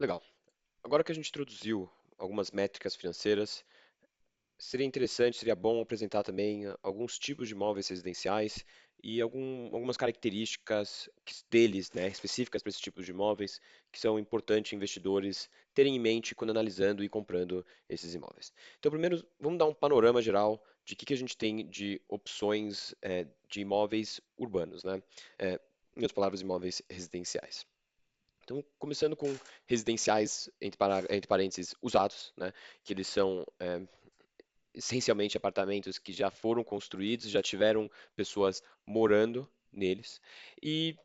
Legal. Agora que a gente introduziu algumas métricas financeiras, seria interessante, seria bom apresentar também alguns tipos de imóveis residenciais e algumas características deles, né, específicas para esses tipos de imóveis, que são importantes investidores terem em mente quando analisando e comprando esses imóveis. Então, primeiro, vamos dar um panorama geral de que a gente tem de opções de imóveis urbanos, né? Eh, em outras palavras, imóveis residenciais. Então, começando com residenciais, entre parênteses, usados, né? Que eles são essencialmente apartamentos que já foram construídos, já tiveram pessoas morando neles. E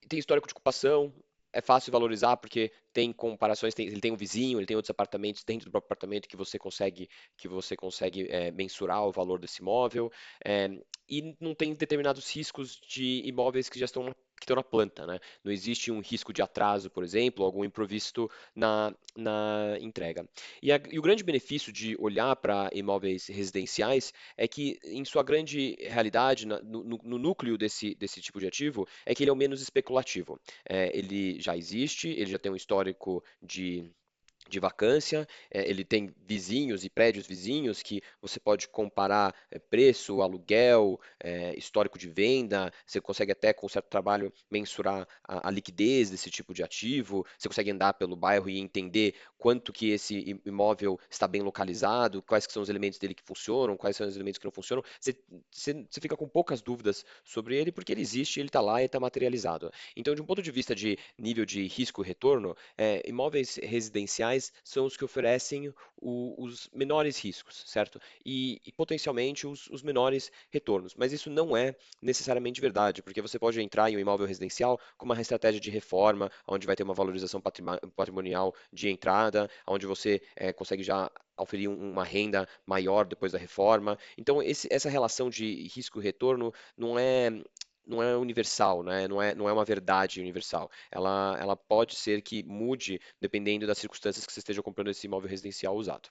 tem histórico de ocupação, é fácil valorizar porque tem comparações, ele tem um vizinho, ele tem outros apartamentos dentro do próprio apartamento que você consegue mensurar o valor desse imóvel, é, e não tem determinados riscos de imóveis que estão na planta, né? Não existe um risco de atraso, por exemplo, algum imprevisto na entrega. E o grande benefício de olhar para imóveis residenciais é que, em sua grande realidade, no núcleo desse tipo de ativo, é que ele é o menos especulativo. Ele já existe, ele já tem um histórico de vacância, ele tem vizinhos e prédios vizinhos que você pode comparar preço, aluguel, histórico de venda, você consegue até com certo trabalho mensurar a liquidez desse tipo de ativo, você consegue andar pelo bairro e entender quanto que esse imóvel está bem localizado, quais que são os elementos dele que funcionam, quais são os elementos que não funcionam, você fica com poucas dúvidas sobre ele porque ele existe, ele está lá e está materializado. Então, de um ponto de vista de nível de risco-retorno, imóveis residenciais são os que oferecem os menores riscos, certo? E potencialmente os menores retornos. Mas isso não é necessariamente verdade, porque você pode entrar em um imóvel residencial com uma estratégia de reforma, onde vai ter uma valorização patrimonial de entrada, onde você consegue já oferir uma renda maior depois da reforma. Então, essa relação de risco-retorno não é universal, né? Não é uma verdade universal. Ela pode ser que mude dependendo das circunstâncias que você esteja comprando esse imóvel residencial usado.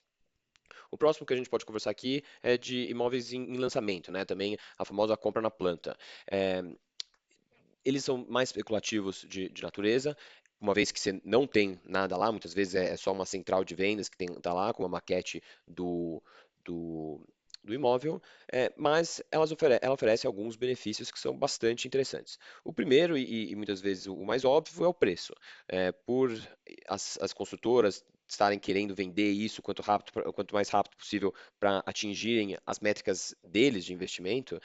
O próximo que a gente pode conversar aqui é de imóveis em lançamento, né? Também a famosa compra na planta. É, eles são mais especulativos de natureza, uma vez que você não tem nada lá, muitas vezes é só uma central de vendas que está lá com uma maquete do, do imóvel, mas ela oferece alguns benefícios que são bastante interessantes. O primeiro, e muitas vezes o mais óbvio, é o preço. Por as construtoras estarem querendo vender isso quanto mais rápido possível para atingirem as métricas deles de investimento,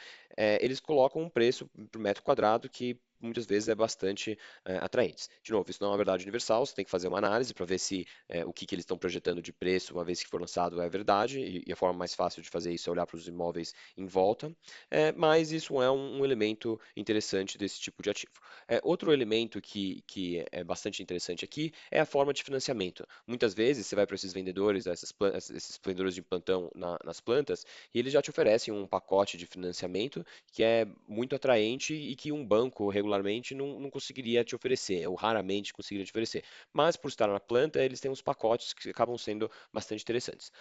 eles colocam um preço por metro quadrado que muitas vezes é bastante atraente. De novo, isso não é uma verdade universal, você tem que fazer uma análise para ver se o que eles estão projetando de preço, uma vez que for lançado, é verdade, e a forma mais fácil de fazer isso é olhar para os imóveis em volta, mas isso é um elemento interessante desse tipo de ativo. Outro elemento que é bastante interessante aqui é a forma de financiamento. Muitas vezes você vai para esses vendedores, esses vendedores de plantão nas plantas, e eles já te oferecem um pacote de financiamento que é muito atraente e que um banco regularmente não conseguiria te oferecer, ou raramente conseguiria te oferecer. Mas por estar na planta, eles têm uns pacotes que acabam sendo bastante interessantes.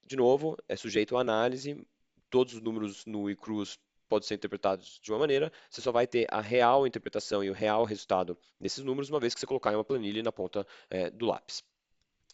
De novo, é sujeito à análise, todos os números nu e crus podem ser interpretados de uma maneira, você só vai ter a real interpretação e o real resultado desses números uma vez que você colocar em uma planilha na ponta do lápis.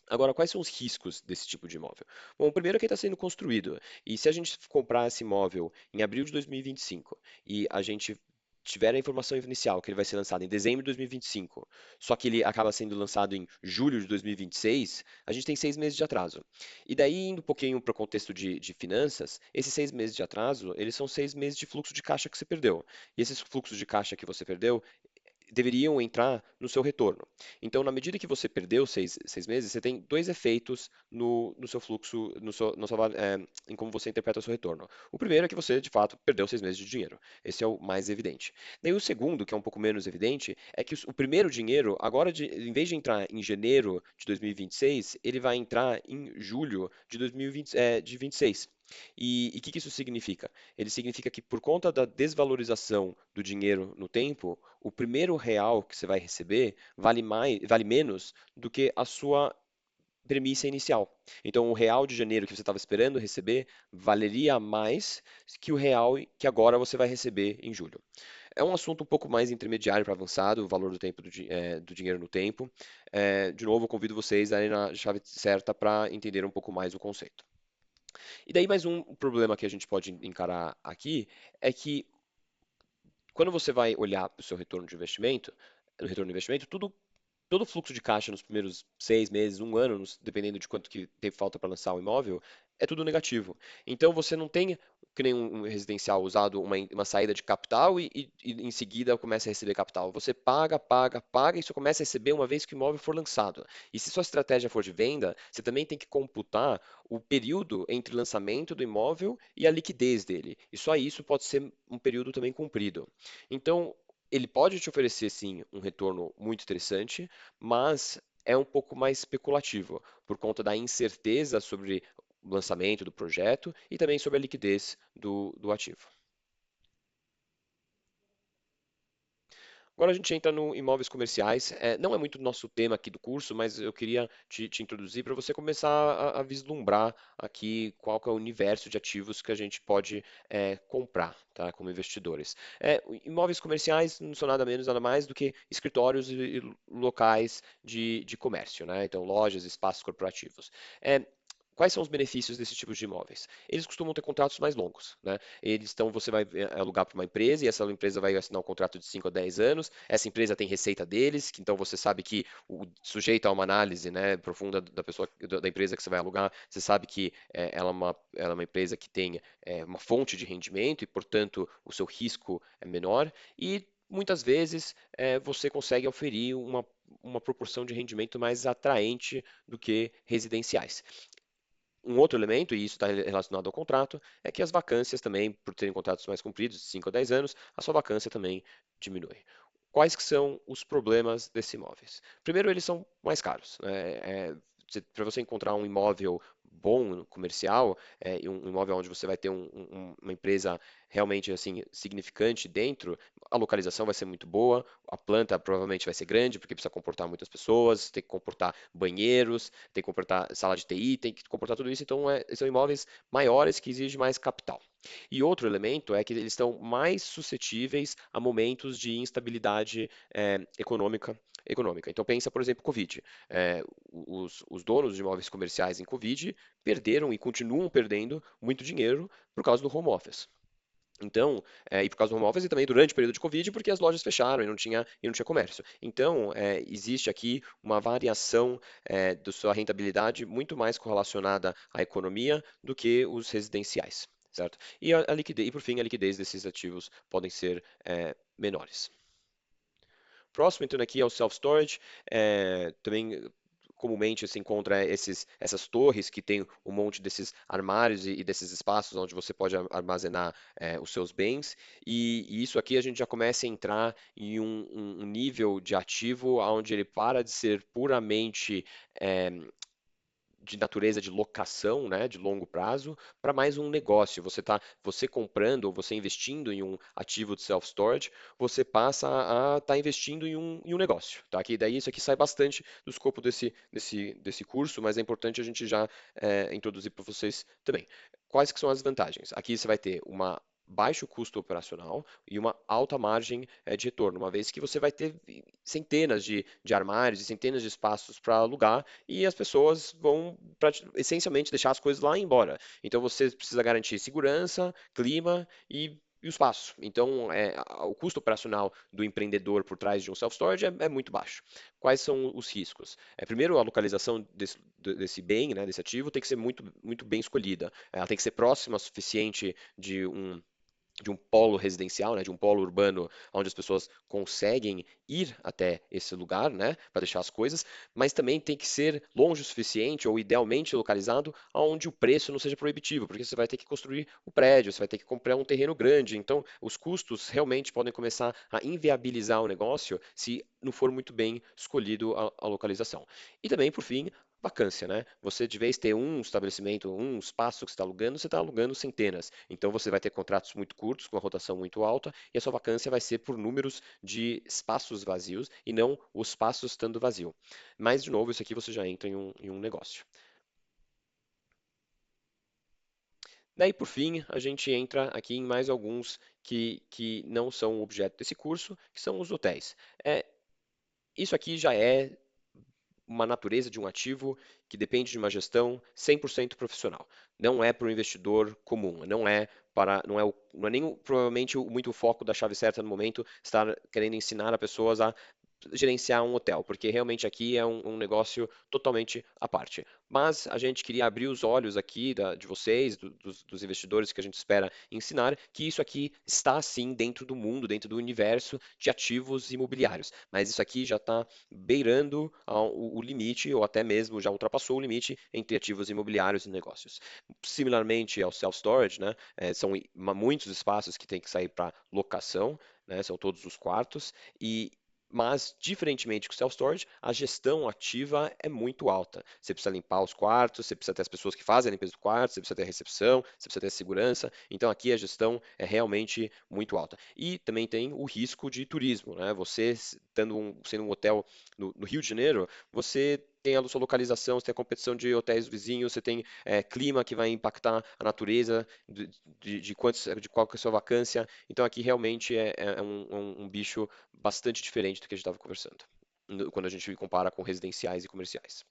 Agora, quais são os riscos desse tipo de imóvel? Bom, o primeiro é que ele está sendo construído. E se a gente comprar esse imóvel em abril de 2025 e a gente tiver a informação inicial que ele vai ser lançado em dezembro de 2025, só que ele acaba sendo lançado em julho de 2026, a gente tem 6 meses de atraso. E daí, indo um pouquinho para o contexto de finanças, esses 6 meses de atraso, eles são 6 meses de fluxo de caixa que você perdeu. E esses fluxos de caixa que você perdeu, deveriam entrar no seu retorno. Então, na medida que você perdeu seis meses, você tem dois efeitos no seu fluxo, em como você interpreta o seu retorno. O primeiro é que você, de fato, perdeu 6 meses de dinheiro. Esse é o mais evidente. Daí o segundo, que é um pouco menos evidente, é que o primeiro dinheiro, agora, em vez de entrar em janeiro de 2026, ele vai entrar em julho de 2020, de 26. E o que isso significa? Ele significa que por conta da desvalorização do dinheiro no tempo, o primeiro real que você vai receber vale menos do que a sua premissa inicial. Então, o real de janeiro que você estava esperando receber valeria mais que o real que agora você vai receber em julho. É um assunto um pouco mais intermediário para avançado, o valor do tempo do dinheiro no tempo. De novo, eu convido vocês a ir na chave certa para entender um pouco mais o conceito. E daí mais um problema que a gente pode encarar aqui é que quando você vai olhar para o seu retorno de investimento, o retorno de investimento, todo o fluxo de caixa nos primeiros 6 meses, um ano, dependendo de quanto que tem falta para lançar o imóvel, é tudo negativo. Então você não tem, que nem um residencial usado, uma saída de capital e em seguida começa a receber capital. Você paga, paga, paga e só começa a receber uma vez que o imóvel for lançado. E se sua estratégia for de venda, você também tem que computar o período entre o lançamento do imóvel e a liquidez dele. E só isso pode ser um período também comprido. Então, ele pode te oferecer sim um retorno muito interessante, mas é um pouco mais especulativo, por conta da incerteza sobre o lançamento do projeto e também sobre a liquidez do ativo. Agora a gente entra no imóveis comerciais. Não é muito nosso tema aqui do curso, mas eu queria te introduzir para você começar a vislumbrar aqui qual que é o universo de ativos que a gente pode comprar, tá, como investidores. Imóveis comerciais não são nada menos, nada mais do que escritórios e locais de comércio, né? Então, lojas, espaços corporativos. É, Quais são os benefícios desses tipos de imóveis? Eles costumam ter contratos mais longos, né? Você vai alugar para uma empresa e essa empresa vai assinar um contrato de 5 a 10 anos. Essa empresa tem receita deles, que então você sabe que sujeito a uma análise, né, profunda da pessoa, da empresa que você vai alugar, você sabe que ela é uma empresa que tem uma fonte de rendimento e, portanto, o seu risco é menor. E muitas vezes você consegue oferir uma proporção de rendimento mais atraente do que residenciais. Um outro elemento, e isso está relacionado ao contrato, é que as vacâncias também, por terem contratos mais compridos, de 5 a 10 anos, a sua vacância também diminui. Quais que são os problemas desses imóveis? Primeiro, eles são mais caros, né? Para você encontrar um imóvel bom, comercial, e um imóvel onde você vai ter uma empresa realmente assim significante dentro, a localização vai ser muito boa, a planta provavelmente vai ser grande, porque precisa comportar muitas pessoas, tem que comportar banheiros, tem que comportar sala de TI, tem que comportar tudo isso, então são imóveis maiores que exigem mais capital. E outro elemento é que eles estão mais suscetíveis a momentos de instabilidade econômica. Então pensa, por exemplo, Covid. Os donos de imóveis comerciais em Covid perderam e continuam perdendo muito dinheiro por causa do home office. Então, e por causa do home office e também durante o período de Covid, porque as lojas fecharam e não tinha comércio. Então, existe aqui uma variação da sua rentabilidade muito mais correlacionada à economia do que os residenciais, certo? A liquidez, e por fim, a liquidez desses ativos podem ser menores. Próximo, entrando aqui, é o self-storage. Também comumente se encontra essas torres que tem um monte desses armários e desses espaços onde você pode armazenar os seus bens. E isso aqui a gente já começa a entrar em um nível de ativo onde ele para de ser puramente eh, de natureza de locação, né, de longo prazo, para mais um negócio. Você comprando ou você investindo em um ativo de self-storage, você passa a estar investindo em um negócio, tá? Que daí isso aqui sai bastante do escopo desse curso, mas é importante a gente já introduzir para vocês também. Quais que são as vantagens? Aqui você vai ter uma baixo custo operacional e uma alta margem de retorno, uma vez que você vai ter centenas de armários e centenas de espaços para alugar e as pessoas vão essencialmente deixar as coisas lá e ir embora. Então você precisa garantir segurança, clima e o espaço. Então, o custo operacional do empreendedor por trás de um self-storage é muito baixo. Quais são os riscos? Primeiro, a localização desse bem, né, desse ativo, tem que ser muito, muito bem escolhida. Ela tem que ser próxima o suficiente de um polo residencial, né, de um polo urbano, onde as pessoas conseguem ir até esse lugar, né, para deixar as coisas, mas também tem que ser longe o suficiente ou idealmente localizado onde o preço não seja proibitivo, porque você vai ter que construir o prédio, você vai ter que comprar um terreno grande, então os custos realmente podem começar a inviabilizar o negócio se não for muito bem escolhido a localização. E também, por fim, vacância, né? Você, de vez ter um estabelecimento, um espaço que você está alugando, você está alugando centenas. Então você vai ter contratos muito curtos, com a rotação muito alta, e a sua vacância vai ser por números de espaços vazios e não o espaço estando vazio. Mas, de novo, isso aqui você já entra em um negócio. Daí, por fim, a gente entra aqui em mais alguns que não são objeto desse curso, que são os hotéis. É, isso aqui já é uma natureza de um ativo que depende de uma gestão 100% profissional. Não é para o investidor comum, não é nem provavelmente muito o foco da chave certa no momento estar querendo ensinar a pessoas a gerenciar um hotel, porque realmente aqui é um negócio totalmente à parte. Mas a gente queria abrir os olhos aqui de vocês, dos investidores que a gente espera ensinar, que isso aqui está sim dentro do mundo, dentro do universo de ativos imobiliários. Mas isso aqui já está beirando o limite, ou até mesmo já ultrapassou o limite entre ativos imobiliários e negócios. Similarmente ao self-storage, né, são muitos espaços que têm que sair para locação, né, são todos os quartos, mas, diferentemente com o self-storage, a gestão ativa é muito alta. Você precisa limpar os quartos, você precisa ter as pessoas que fazem a limpeza do quarto, você precisa ter a recepção, você precisa ter a segurança. Então, aqui a gestão é realmente muito alta. E também tem o risco de turismo, né? Você, sendo um hotel no Rio de Janeiro, você tem a sua localização, você tem a competição de hotéis vizinhos, você tem clima que vai impactar a natureza, de qual que é a sua vacância. Então, aqui realmente é um bicho bastante diferente do que a gente estava conversando, quando a gente compara com residenciais e comerciais.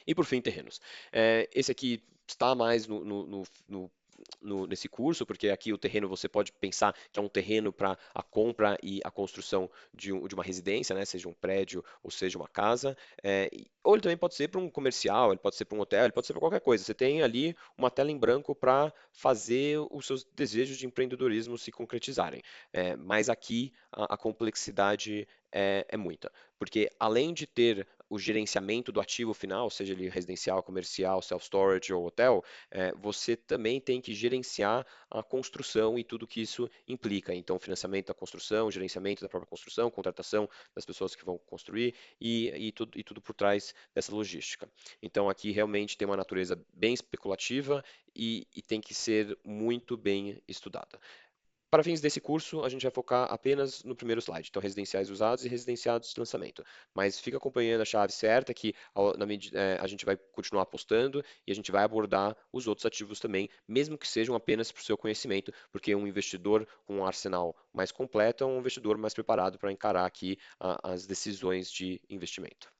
E por fim, terrenos. Esse aqui está mais nesse curso, porque aqui o terreno você pode pensar que é um terreno para a compra e a construção de uma residência, né? Seja um prédio ou seja uma casa. Ou ele também pode ser para um comercial, ele pode ser para um hotel, ele pode ser para qualquer coisa. Você tem ali uma tela em branco para fazer os seus desejos de empreendedorismo se concretizarem. Mas aqui a complexidade é muita, porque além de ter o gerenciamento do ativo final, seja ele residencial, comercial, self-storage ou hotel, você também tem que gerenciar a construção e tudo que isso implica. Então, financiamento da construção, gerenciamento da própria construção, contratação das pessoas que vão construir e tudo por trás dessa logística. Então, aqui realmente tem uma natureza bem especulativa e tem que ser muito bem estudada. Para fins desse curso, a gente vai focar apenas no primeiro slide, então residenciais usados e residenciados de lançamento. Mas fica acompanhando a chave certa que a gente vai continuar apostando e a gente vai abordar os outros ativos também, mesmo que sejam apenas para o seu conhecimento, porque um investidor com um arsenal mais completo é um investidor mais preparado para encarar aqui as decisões de investimento.